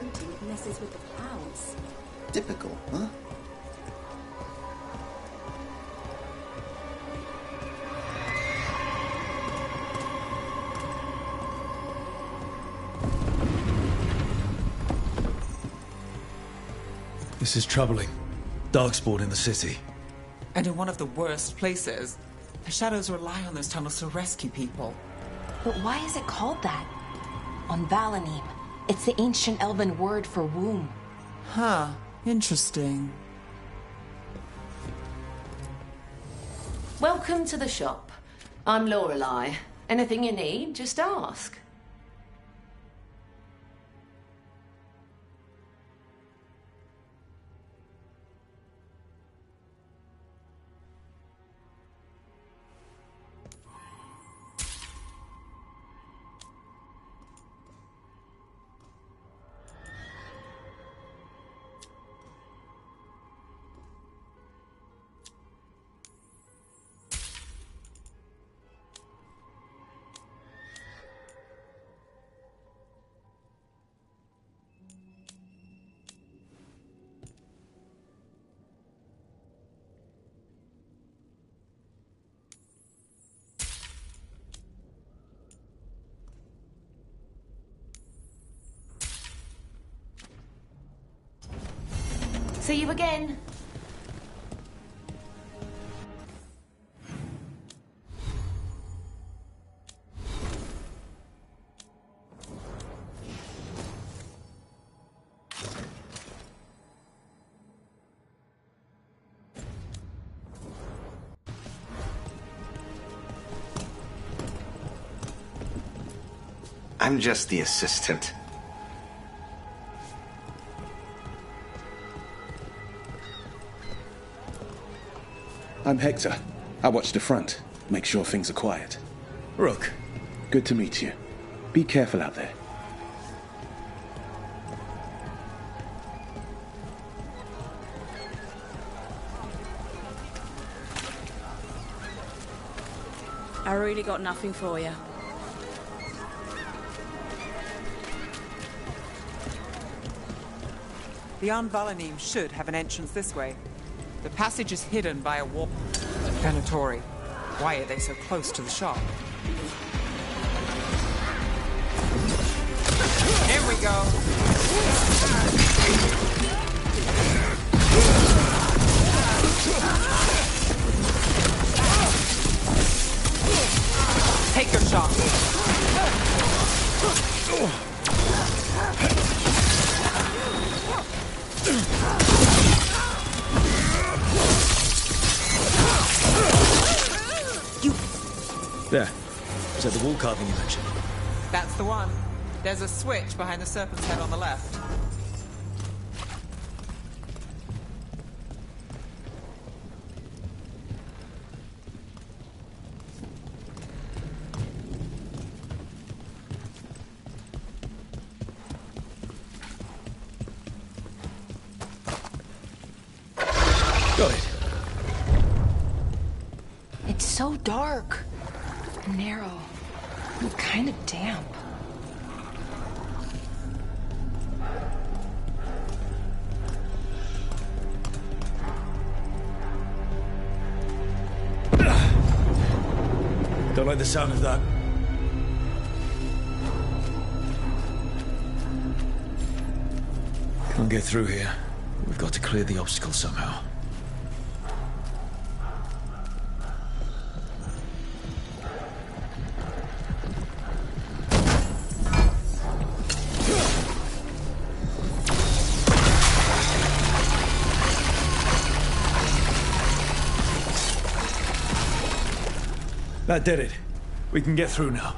hunting, it messes with the clouds. Typical, huh? This is troubling. Darkspawn in the city. And in one of the worst places. The shadows rely on those tunnels to rescue people. But why is it called that? On Valanim, it's the ancient elven word for womb. Huh. Interesting. Welcome to the shop. I'm Lorelei. Anything you need, just ask. See you again. I'm just the assistant. I'm Hector. I watch the front. Make sure things are quiet. Rook. Good to meet you. Be careful out there. I really got nothing for you. The Valanim should have an entrance this way. The passage is hidden by a wall. Venatori. Why are they so close to the shop? Here we go. Take your shot. There. Is that the wall carving you mentioned? That's the one. There's a switch behind the serpent's head on the left. Got it. It's so dark, narrow, and kind of damp. Don't like the sound of that. Can't get through here. We've got to clear the obstacle somehow. That did it. We can get through now.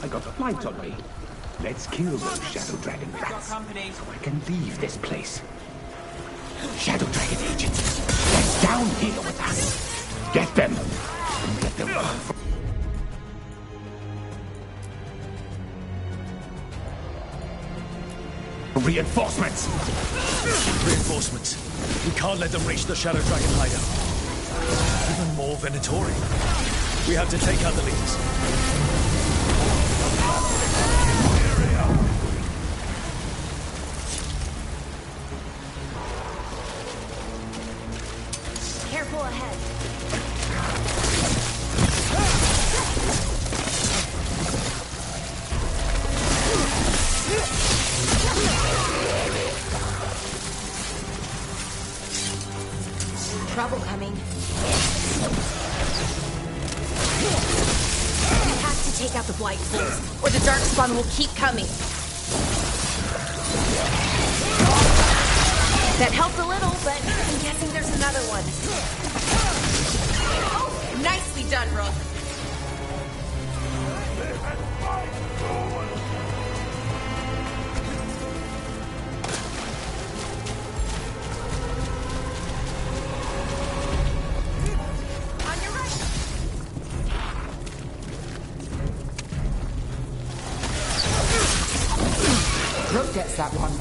I got a flight on me. Let's kill those Shadow Dragon rats, so I can leave this place. Shadow Dragon agents, get down here with us. Get them, and let them run. Reinforcements! Reinforcements. We can't let them reach the Shadow Dragon hideout. Even more Venatori. We have to take out the leaders. take out the Blight Souls, or the Darkspawn will keep coming. That helped a little, but I'm guessing there's another one. Oh, nicely done, Rook. On your right. Rook gets that one.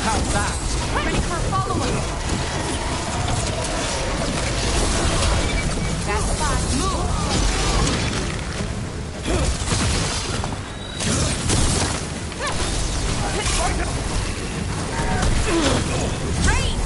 How's that? Ready for a follow-up. That's the spot. Move. Rain!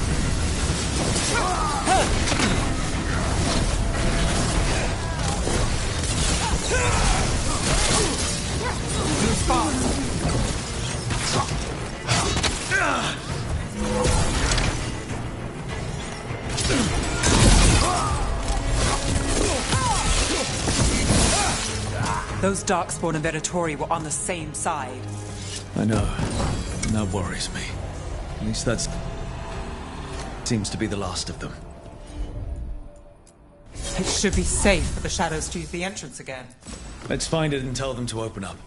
Those Darkspawn and Venatori were on the same side. I know. And that worries me. At least that's... seems to be the last of them. It should be safe for the shadows to use the entrance again. Let's find it and tell them to open up.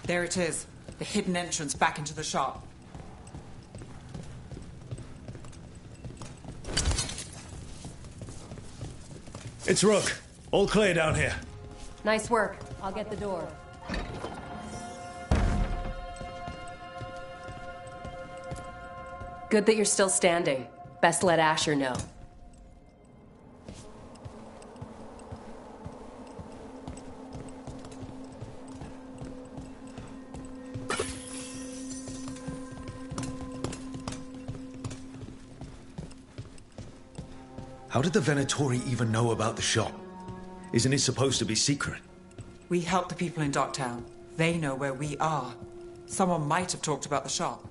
There it is, the hidden entrance back into the shop. It's Rook. All clear down here. Nice work. I'll get the door. Good that you're still standing. Best let Asher know. How did the Venatori even know about the shop? Isn't it supposed to be secret? We help the people in Docktown. They know where we are. Someone might have talked about the shop.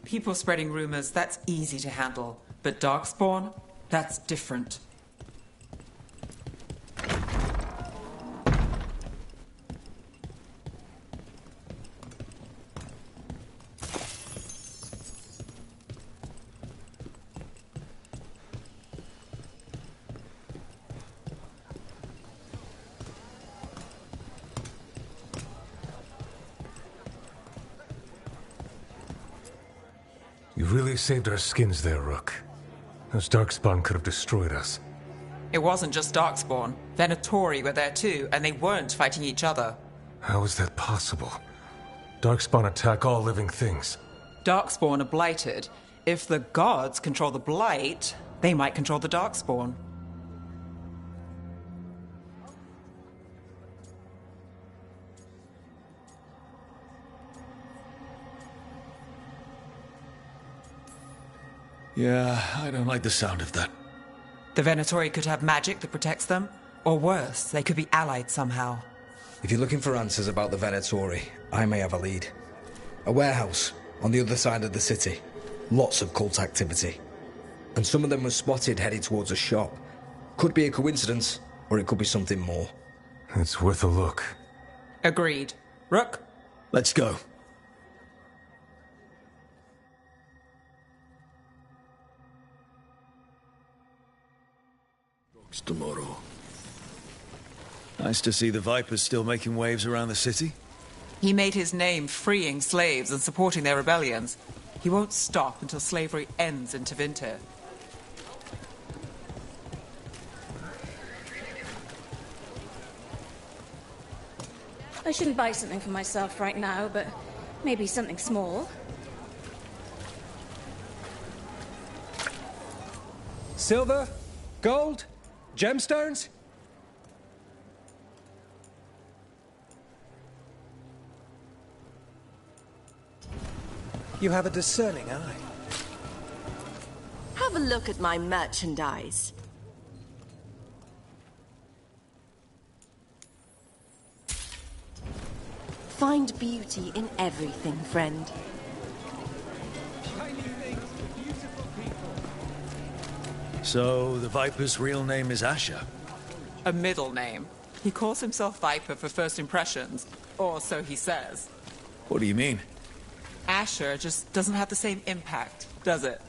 People spreading rumors, that's easy to handle. But Darkspawn? That's different. You really saved our skins there, Rook. Those Darkspawn could have destroyed us. It wasn't just Darkspawn. Venatori were there too, and they weren't fighting each other. How is that possible? Darkspawn attack all living things. Darkspawn are blighted. If the gods control the blight, they might control the Darkspawn. Yeah, I don't like the sound of that. The Venatori could have magic that protects them, or worse, they could be allied somehow. If you're looking for answers about the Venatori, I may have a lead. A warehouse on the other side of the city. Lots of cult activity. and some of them were spotted headed towards a shop. Could be a coincidence, or it could be something more. It's worth a look. Agreed. Rook? Let's go. Tomorrow. Nice to see the Vipers still making waves around the city. He made his name freeing slaves and supporting their rebellions. He won't stop until slavery ends in Tevinter. I shouldn't buy something for myself right now, but maybe something small. Silver? Gold? Gemstones? You have a discerning eye. Have a look at my merchandise. Find beauty in everything, friend. So, the Viper's real name is Asher? A middle name. He calls himself Viper for first impressions, or so he says. What do you mean? Asher just doesn't have the same impact, does it?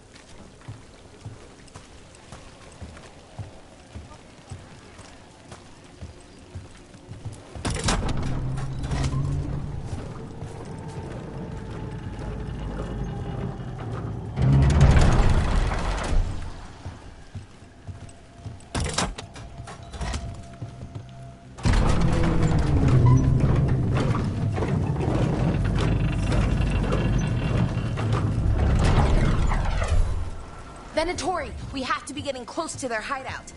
Venatori, we have to be getting close to their hideout.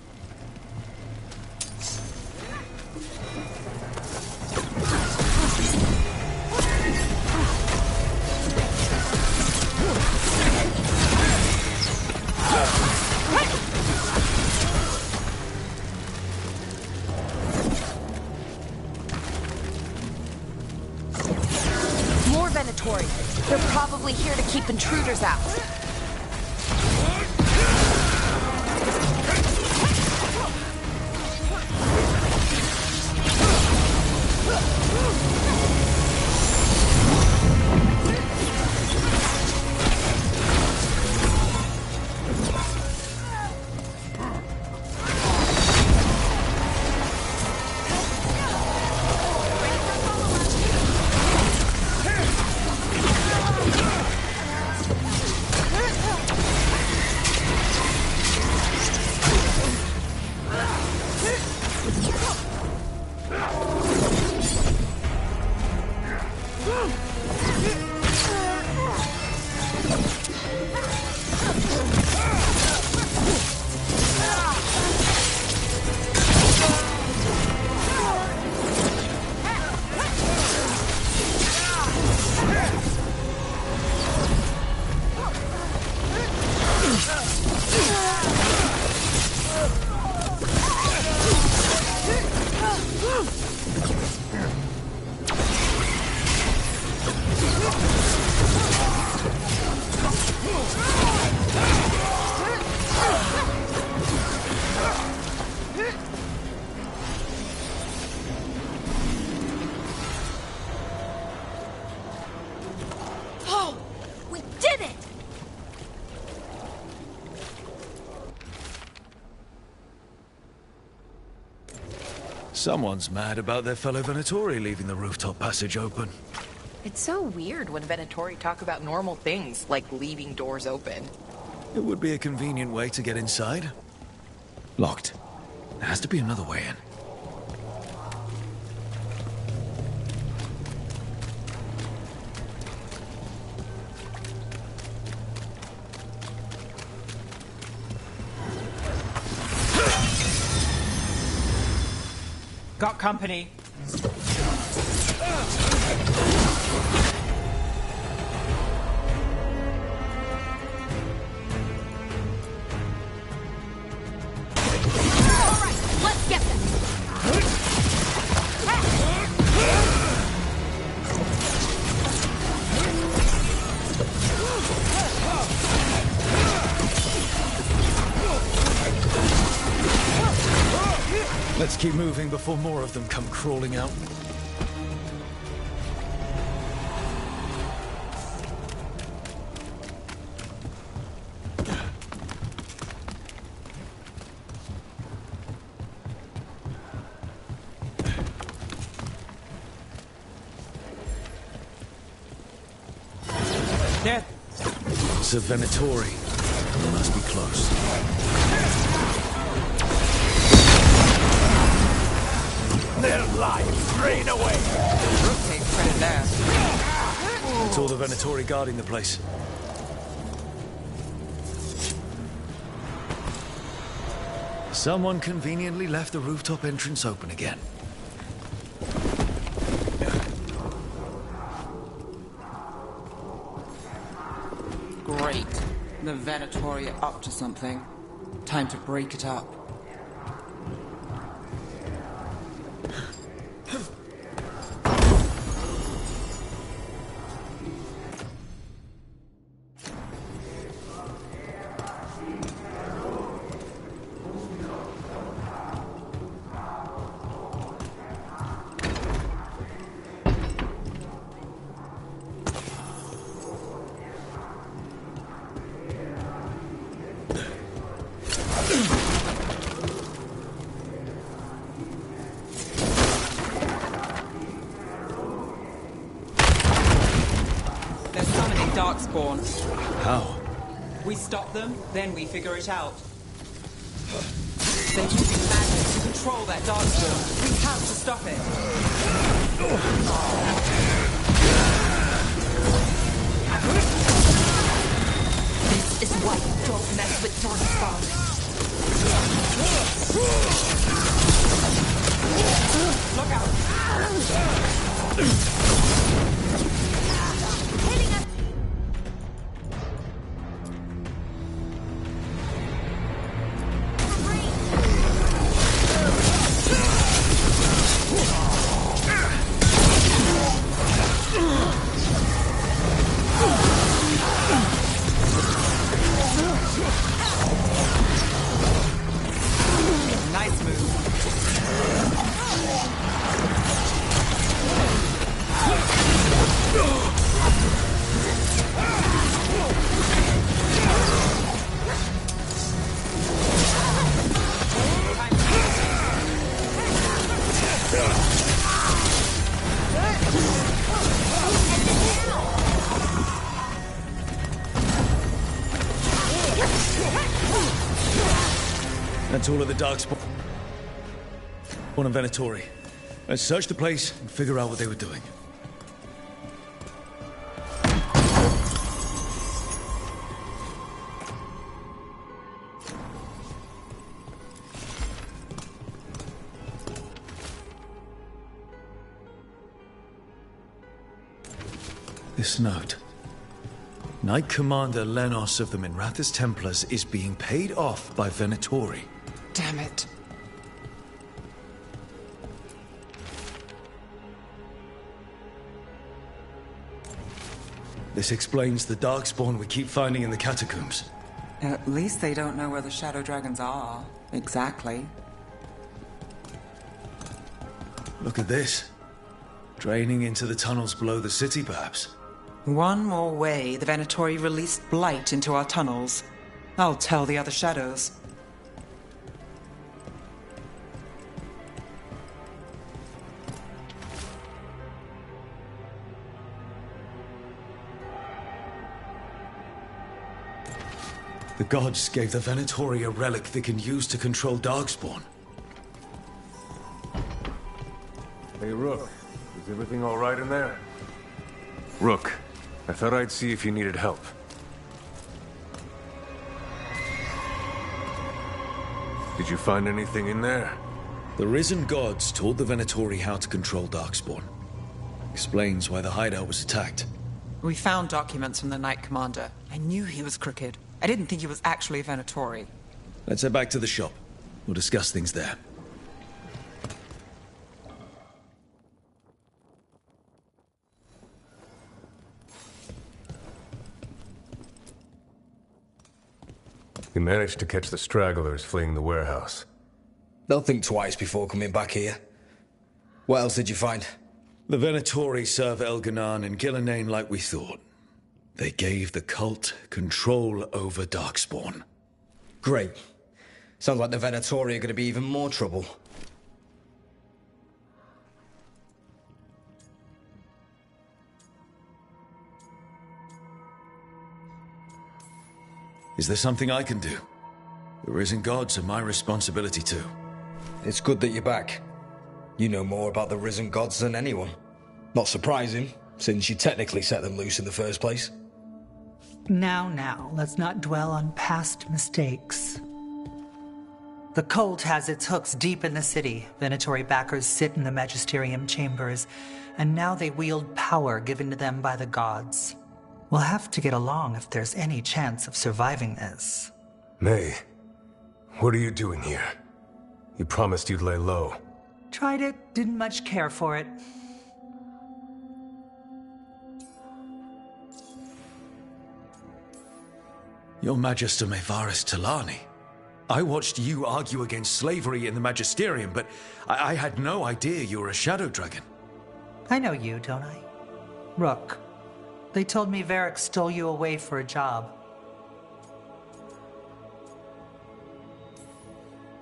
More Venatori. They're probably here to keep intruders out. Someone's mad about their fellow Venatori leaving the rooftop passage open. It's so weird when Venatori talk about normal things, like leaving doors open. It would be a convenient way to get inside. Locked. There has to be another way in. Got company. Let's get them! Let's keep moving before more of them come crawling out. There. It's a Venatori. They must be close. Their lives drain away. Rook takes credit there. It's all the Venatori guarding the place. Someone conveniently left the rooftop entrance open again. Great. The Venatori are up to something. Time to break it up. Darkspawn. How? We stop them, then we figure it out. They're using magic to control that Darkspawn. We have to stop it. This is why you don't mess with Darkspawn. Look out! Hitting us! Nice move. That's all of the Darkspawn and Venatori. Let's search the place and figure out what they were doing. This note. Knight Commander Lenos of the Minrathous Templars is being paid off by Venatori. Damn it. This explains the Darkspawn we keep finding in the catacombs. At least they don't know where the Shadow Dragons are. Exactly. Look at this. Draining into the tunnels below the city, perhaps. One more way the Venatori released blight into our tunnels. I'll tell the other shadows. The gods gave the Venatori a relic they can use to control Darkspawn. Hey, Rook. Is everything all right in there? Rook, I thought I'd see if you needed help. Did you find anything in there? The risen gods taught the Venatori how to control Darkspawn. Explains why the hideout was attacked. We found documents from the Knight Commander. I knew he was crooked. I didn't think he was actually a Venatori. Let's head back to the shop. We'll discuss things there. We managed to catch the stragglers fleeing the warehouse. They'll think twice before coming back here. What else did you find? The Venatori serve Elganan and Gillenane like we thought. They gave the cult control over Darkspawn. Great. Sounds like the Venatori are going to be even more trouble. Is there something I can do? The Risen Gods are my responsibility too. It's good that you're back. You know more about the Risen Gods than anyone. Not surprising, since you technically set them loose in the first place. Now, let's not dwell on past mistakes. The cult has its hooks deep in the city. Venatori backers sit in the Magisterium chambers, and now they wield power given to them by the gods. We'll have to get along if there's any chance of surviving this. May, what are you doing here? You promised you'd lay low. Tried it, didn't much care for it. Your Magister Mevaris Talani. I watched you argue against slavery in the Magisterium, but I had no idea you were a Shadow Dragon. I know you, don't I? Rook. They told me Varric stole you away for a job.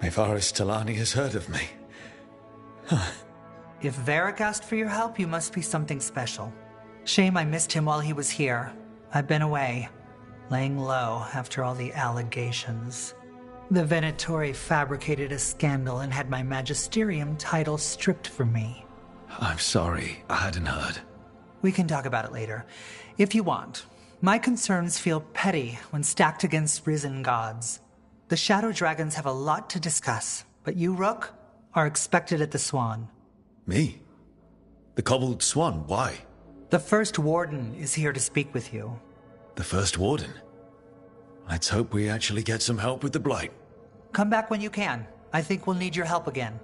Mevaris Talani has heard of me. Huh. If Varric asked for your help, you must be something special. Shame I missed him while he was here. I've been away, laying low after all the allegations. The Venatori fabricated a scandal and had my Magisterium title stripped from me. I'm sorry, I hadn't heard. We can talk about it later, if you want. My concerns feel petty when stacked against risen gods. The Shadow Dragons have a lot to discuss, but you, Rook, are expected at the Swan. Me? The Cobbled Swan, why? The First Warden is here to speak with you. The First Warden? Let's hope we actually get some help with the Blight. Come back when you can. I think we'll need your help again.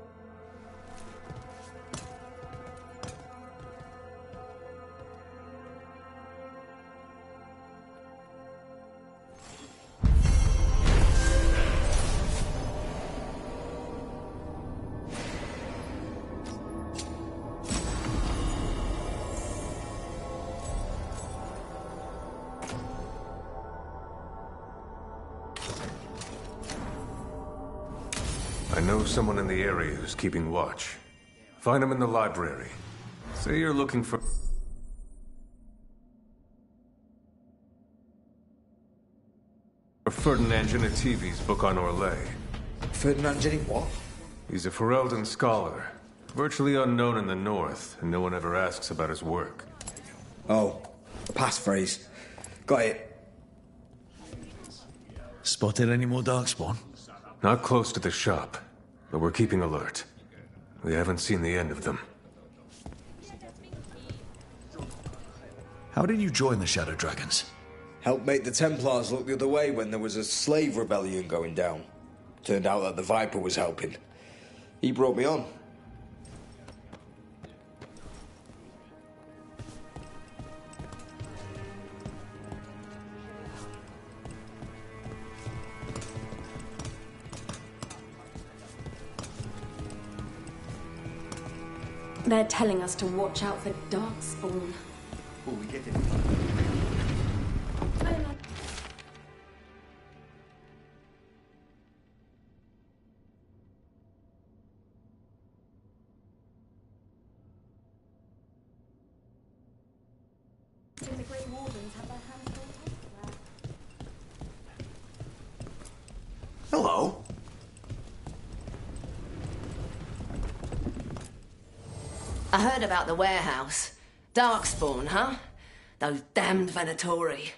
I know someone in the area who's keeping watch. Find him in the library. Say you're looking for... Ferdinand Genetivi's book on Orlais. Ferdinand Genetivi what? He's a Ferelden scholar. Virtually unknown in the north, and no one ever asks about his work. Oh, a passphrase. Got it. Spotted any more Darkspawn? Not close to the shop, but we're keeping alert. We haven't seen the end of them. How did you join the Shadow Dragons? Helped make the Templars look the other way when there was a slave rebellion going down. Turned out that the Viper was helping. He brought me on. They're telling us to watch out for Darkspawn. Oh, we get it. The Grey Wardens have their hands full elsewhere. Hello. I heard about the warehouse. Darkspawn, huh? Those damned Venatori.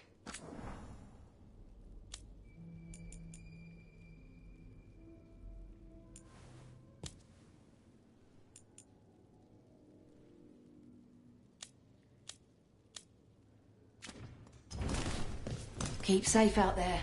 Keep safe out there.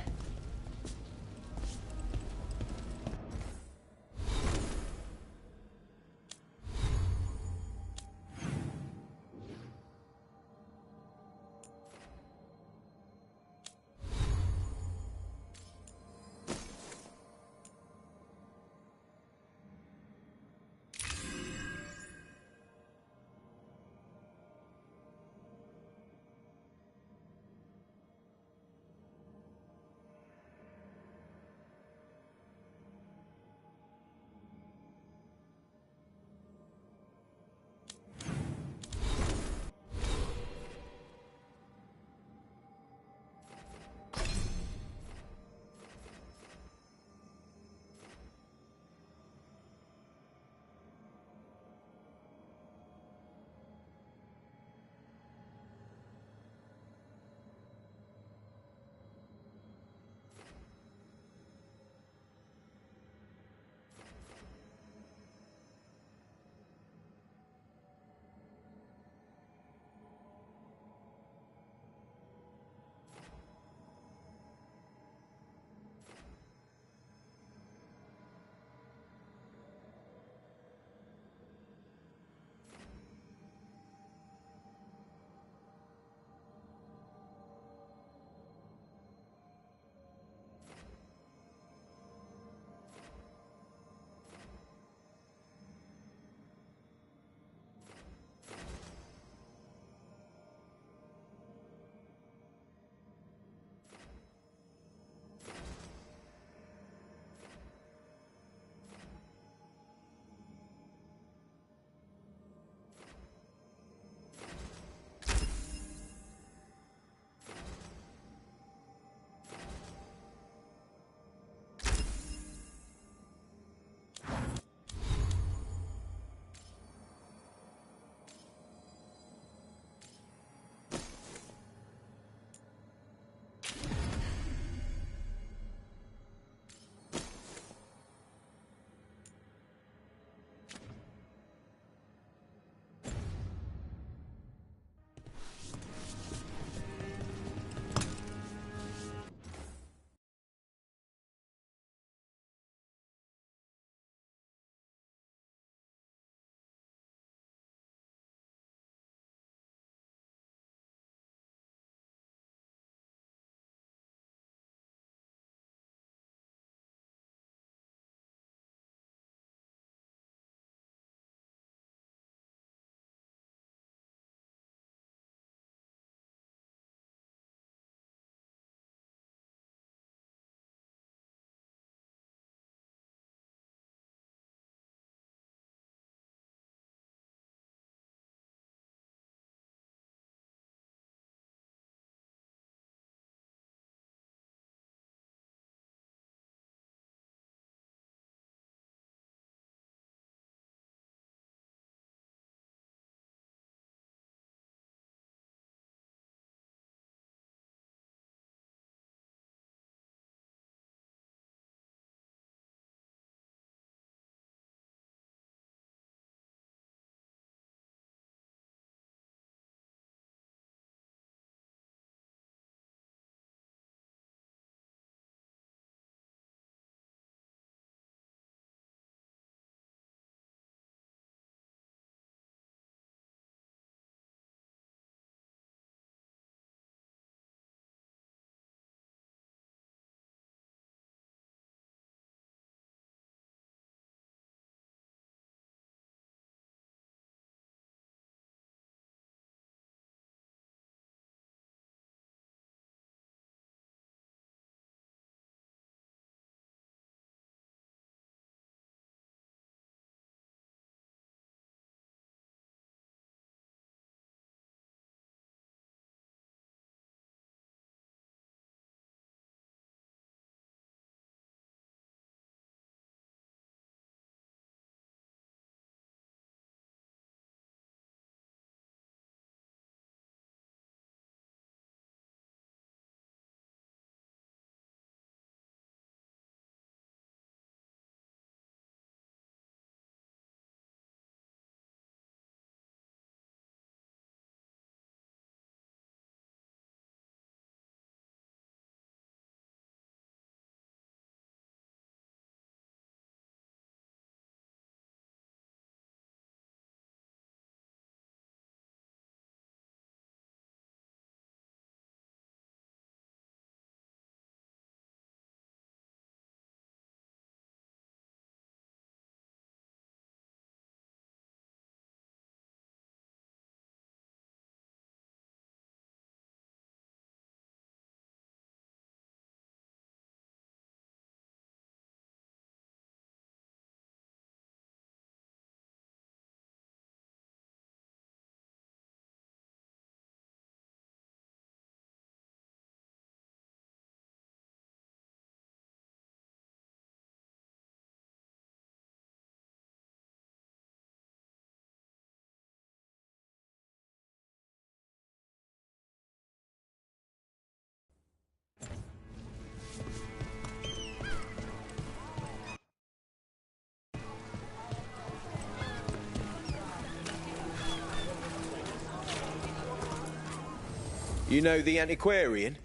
You know the antiquarian?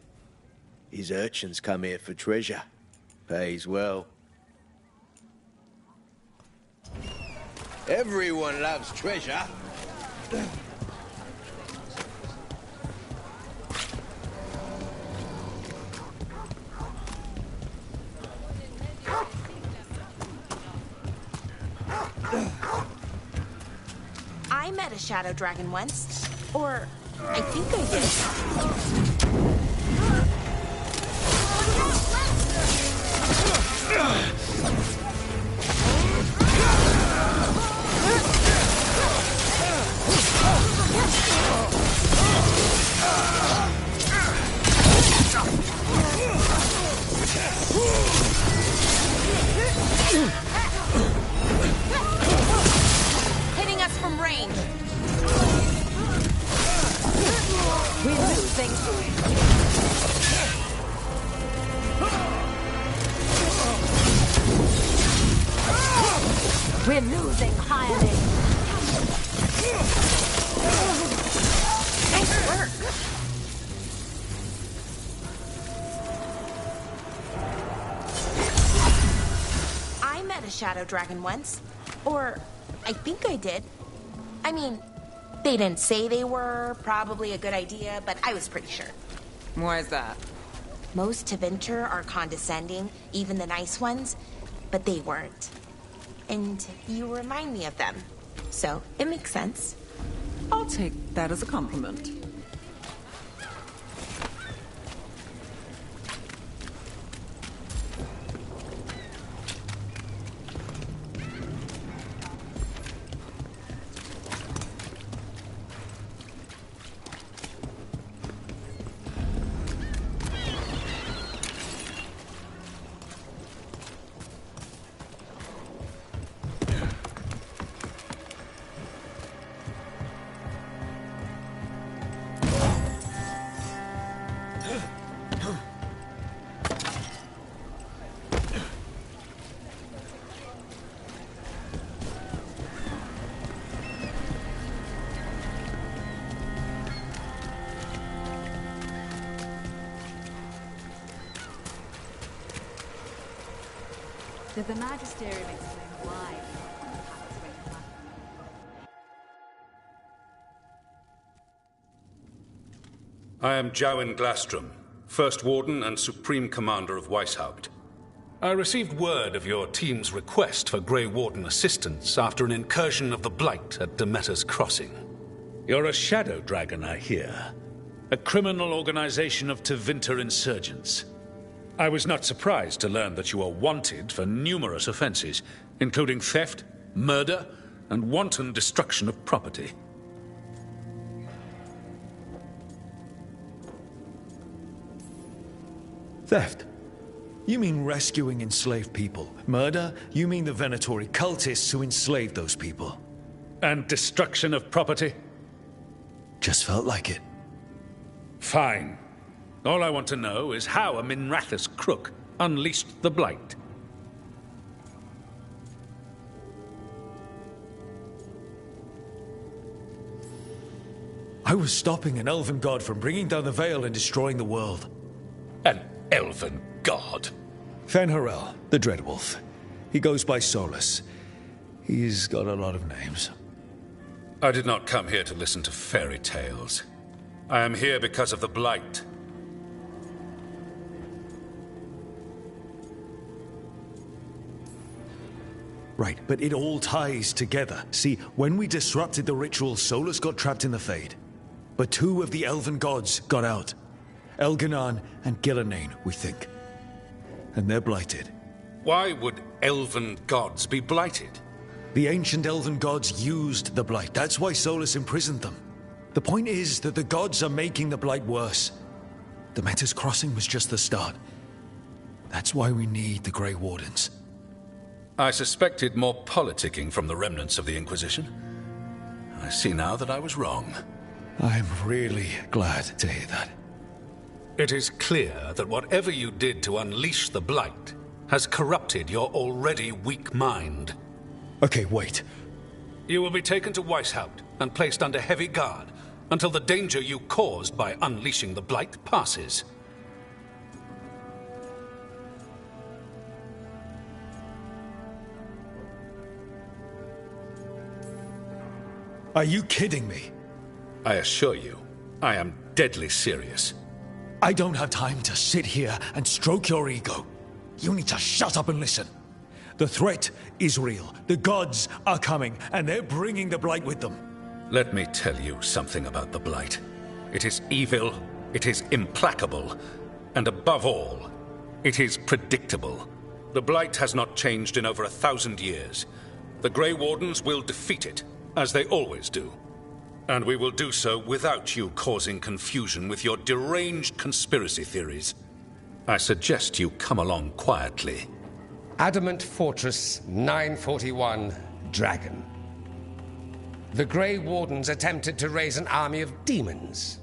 His urchins come here for treasure. Pays well. Everyone loves treasure. I met a shadow dragon once. Or, I think I did. Hitting us from range. We're losing. We're losing highly. Nice work. I met a shadow dragon once. Or, I think I did. I mean, they didn't say they were probably a good idea, but I was pretty sure. Why is that? Most Tevinter are condescending, even the nice ones, but they weren't. And you remind me of them. So, it makes sense. I'll take that as a compliment. Did the Magisterium explain why? I am Jowin Glastrom, First Warden and Supreme Commander of Weishaupt. I received word of your team's request for Grey Warden assistance after an incursion of the Blight at Demeter's Crossing. You're a shadow dragon, I hear. A criminal organization of Tevinter insurgents. I was not surprised to learn that you are wanted for numerous offenses, including theft, murder, and wanton destruction of property. Theft? You mean rescuing enslaved people? Murder? You mean the Venatori cultists who enslaved those people? And destruction of property? Just felt like it. Fine. All I want to know is how a Minrathous crook unleashed the Blight. I was stopping an elven god from bringing down the Veil and destroying the world. An elven god? Fen'Harel, the Dreadwolf. He goes by Solus. He's got a lot of names. I did not come here to listen to fairy tales. I am here because of the Blight. Right, but it all ties together. See, when we disrupted the ritual, Solus got trapped in the Fade. But two of the elven gods got out. Elganan and Gillanane, we think. And they're blighted. Why would elven gods be blighted? The ancient elven gods used the Blight. That's why Solus imprisoned them. The point is that the gods are making the Blight worse. Demeter's Crossing was just the start. That's why we need the Grey Wardens. I suspected more politicking from the remnants of the Inquisition. I see now that I was wrong. I'm really glad to hear that. It is clear that whatever you did to unleash the Blight has corrupted your already weak mind. Okay, wait. You will be taken to Weishaupt and placed under heavy guard, until the danger you caused by unleashing the Blight passes. Are you kidding me? I assure you, I am deadly serious. I don't have time to sit here and stroke your ego. You need to shut up and listen. The threat is real. The gods are coming, and they're bringing the Blight with them. Let me tell you something about the Blight. It is evil, it is implacable, and above all, it is predictable. The Blight has not changed in over 1,000 years. The Grey Wardens will defeat it, as they always do. And we will do so without you causing confusion with your deranged conspiracy theories. I suggest you come along quietly. Adamant Fortress 941, Dragon. The Grey Wardens attempted to raise an army of demons.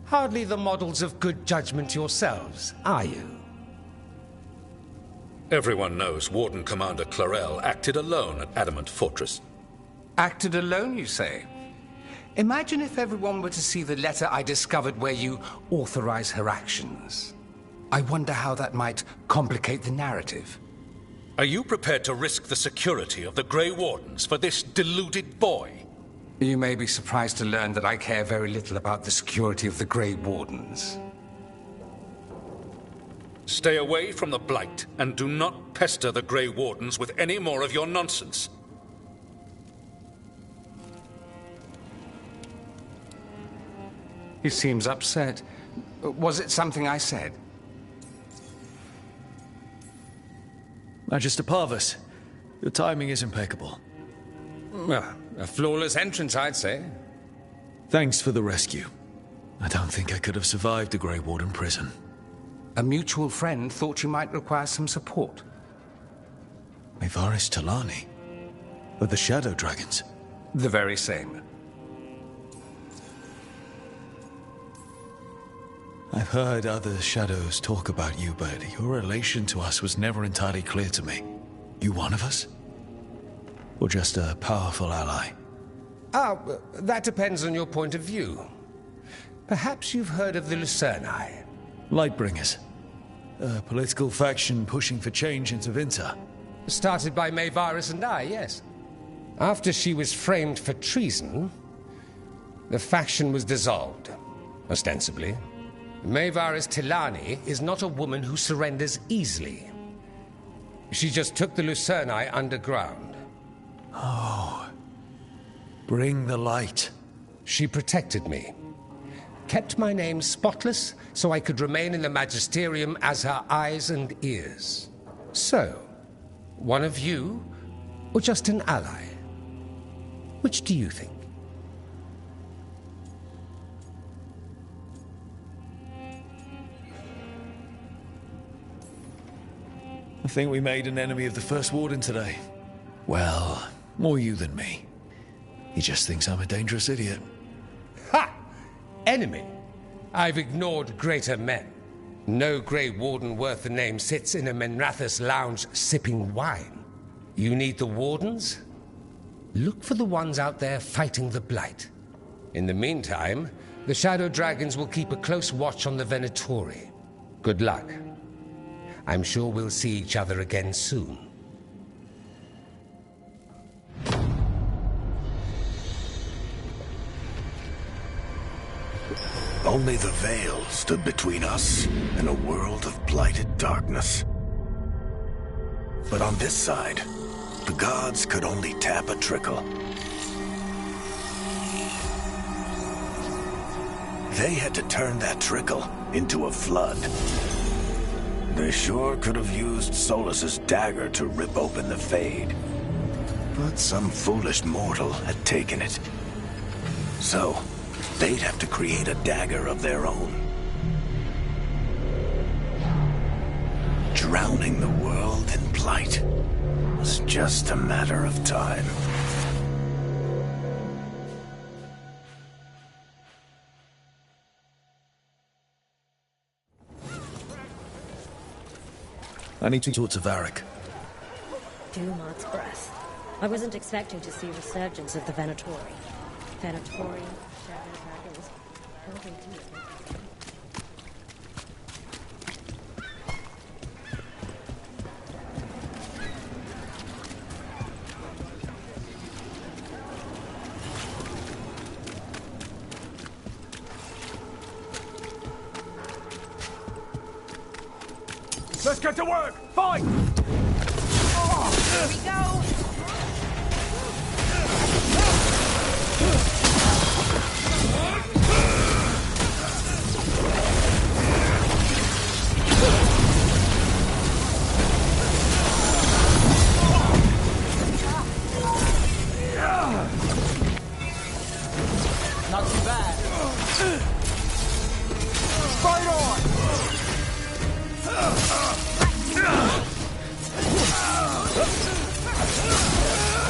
Hardly the models of good judgment yourselves, are you? Everyone knows Warden Commander Clarel acted alone at Adamant Fortress. Acted alone, you say? Imagine if everyone were to see the letter I discovered where you authorize her actions. I wonder how that might complicate the narrative. Are you prepared to risk the security of the Grey Wardens for this deluded boy? You may be surprised to learn that I care very little about the security of the Grey Wardens. Stay away from the Blight, and do not pester the Grey Wardens with any more of your nonsense. He seems upset. Was it something I said? Magister Parvus, your timing is impeccable. Well, a flawless entrance, I'd say. Thanks for the rescue. I don't think I could have survived the Grey Warden prison. A mutual friend thought you might require some support. Maevaris Talani? Of the Shadow Dragons? The very same. I've heard other shadows talk about you, but your relation to us was never entirely clear to me. You one of us? Or just a powerful ally? That depends on your point of view. Perhaps you've heard of the Lucerni. Lightbringers. A political faction pushing for change in Tevinter. Started by Maevaris and I, yes. After she was framed for treason, the faction was dissolved, ostensibly. Maevaris Talani is not a woman who surrenders easily. She just took the Lucerni underground. Oh. Bring the light. She protected me. Kept my name spotless so I could remain in the Magisterium as her eyes and ears. So, one of you, or just an ally? Which do you think? I think we made an enemy of the First Warden today. Well, more you than me. He just thinks I'm a dangerous idiot. Ha! Enemy? I've ignored greater men. No Grey Warden worth the name sits in a Menrathus lounge sipping wine. You need the Wardens? Look for the ones out there fighting the Blight. In the meantime, the Shadow Dragons will keep a close watch on the Venatori. Good luck. I'm sure we'll see each other again soon. Only the veil stood between us and a world of blighted darkness. But on this side, the gods could only tap a trickle. They had to turn that trickle into a flood. They sure could have used Solus's dagger to rip open the Fade. But some foolish mortal had taken it. So, they'd have to create a dagger of their own. Drowning the world in blight was just a matter of time. I need to talk to Varric. Dumart's breath. I wasn't expecting to see a resurgence of the Venatori. Venatori, Shadow Let's get to work! Fight! Here we go! Not too bad. Fight on!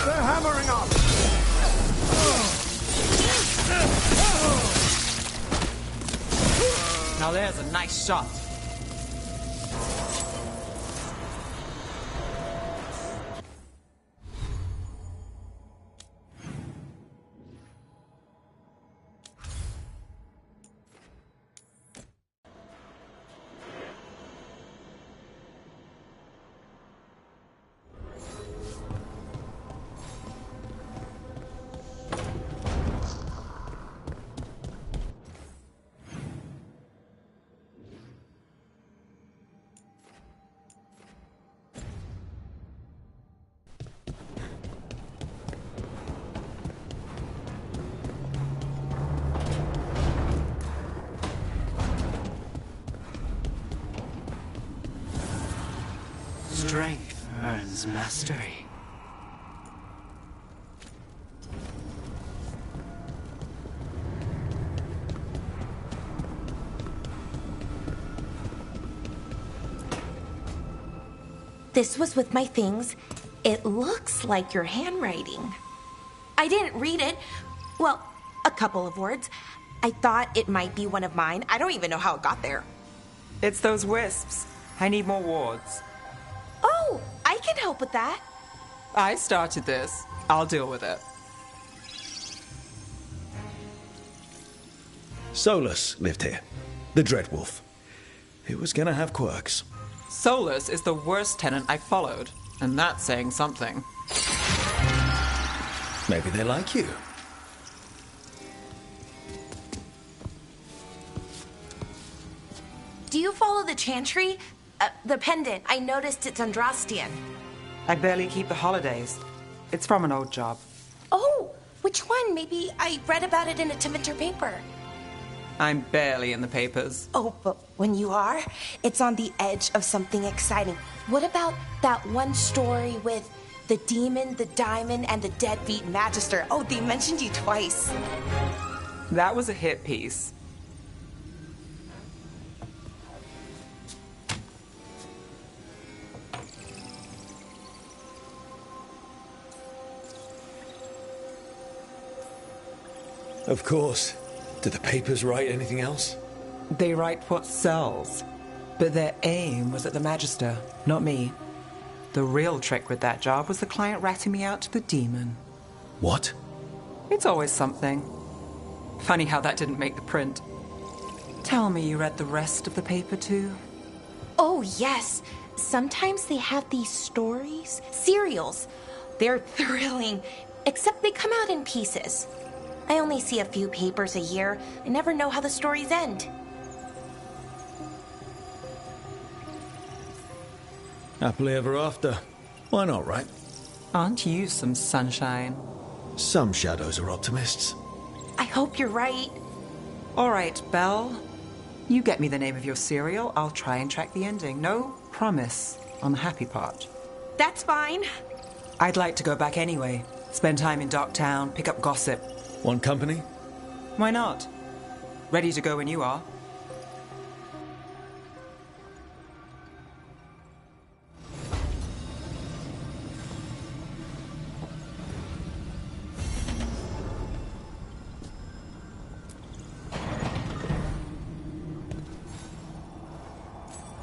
They're hammering up! Now there's a nice shot. Strength earns mastery. This was with my things. It looks like your handwriting. I didn't read it. Well, a couple of words. I thought it might be one of mine. I don't even know how it got there. It's those wisps. I need more wards. Oh, I can help with that. I started this. I'll deal with it. Solus lived here. The Dreadwolf. He was gonna have quirks. Solus is the worst tenant I followed, and that's saying something. Maybe they like you. Do you follow the chantry? The pendant. I noticed it's Andrastian. I barely keep the holidays. It's from an old job. Oh, which one? Maybe I read about it in a Timenter paper. I'm barely in the papers. Oh, but when you are, it's on the edge of something exciting. What about that one story with the demon, the diamond, and the deadbeat magister? Oh, they mentioned you twice. That was a hit piece. Of course. Did the papers write anything else? They write what sells. But their aim was at the Magister, not me. The real trick with that job was the client ratting me out to the demon. What? It's always something. Funny how that didn't make the print. Tell me you read the rest of the paper too? Oh, yes. Sometimes they have these stories, serials. They're thrilling, except they come out in pieces. I only see a few papers a year. I never know how the stories end. Happily ever after. Why not, right? Aren't you some sunshine? Some shadows are optimists. I hope you're right. All right, Belle. You get me the name of your serial. I'll try and track the ending. No promise on the happy part. That's fine. I'd like to go back anyway. Spend time in Darktown, pick up gossip. Want company? Why not? Ready to go when you are.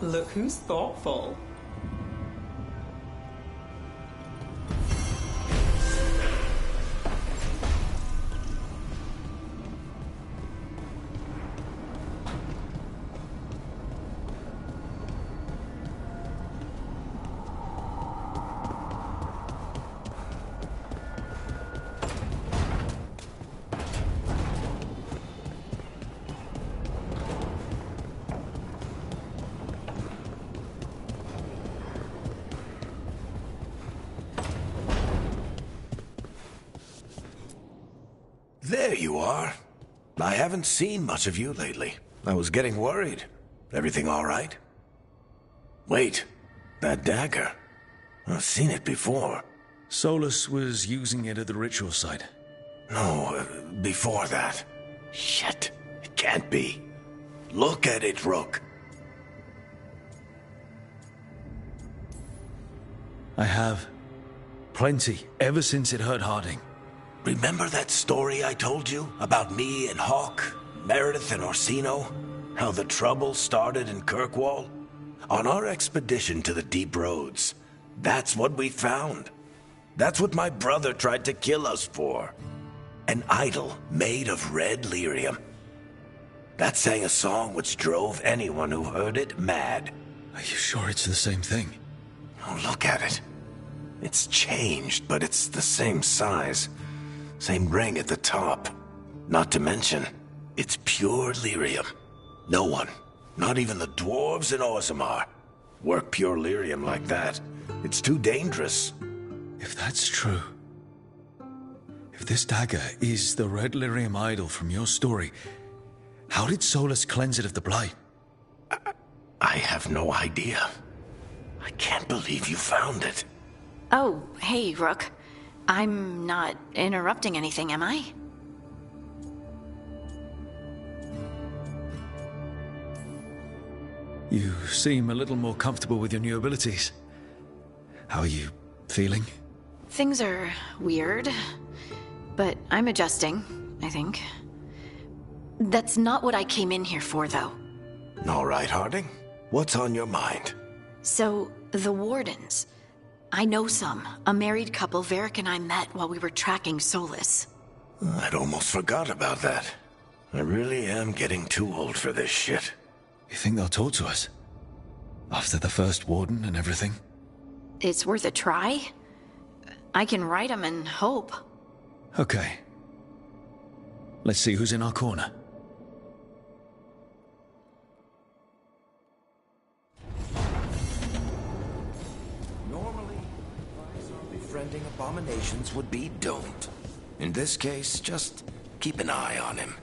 Look who's thoughtful. There you are. I haven't seen much of you lately. I was getting worried. Everything all right? Wait, that dagger. I've seen it before. Solus was using it at the ritual site. No, before that. Shit, it can't be. Look at it, Rook. I have. Plenty, ever since it hurt Harding. Remember that story I told you about me and Hawk, Meredith and Orsino? How the trouble started in Kirkwall? On our expedition to the Deep Roads, that's what we found. That's what my brother tried to kill us for. An idol made of red lyrium. That sang a song which drove anyone who heard it mad. Are you sure it's the same thing? Oh, look at it. It's changed, but it's the same size. Same ring at the top. Not to mention, it's pure lyrium. No one, not even the dwarves in Orzammar, work pure lyrium like that. It's too dangerous. If that's true, if this dagger is the red lyrium idol from your story, how did Solus cleanse it of the blight? I have no idea. I can't believe you found it. Oh, hey, Rook. I'm not interrupting anything, am I? You seem a little more comfortable with your new abilities. How are you feeling? Things are weird, but I'm adjusting, I think. That's not what I came in here for, though. All right, Harding. What's on your mind? So, the Wardens. I know some. A married couple Varric and I met while we were tracking Solus. I'd almost forgot about that. I really am getting too old for this shit. You think they'll talk to us? After the first Warden and everything? It's worth a try. I can write them and hope. Okay. Let's see who's in our corner. Normally, advice on befriending abominations would be don't. In this case, just keep an eye on him.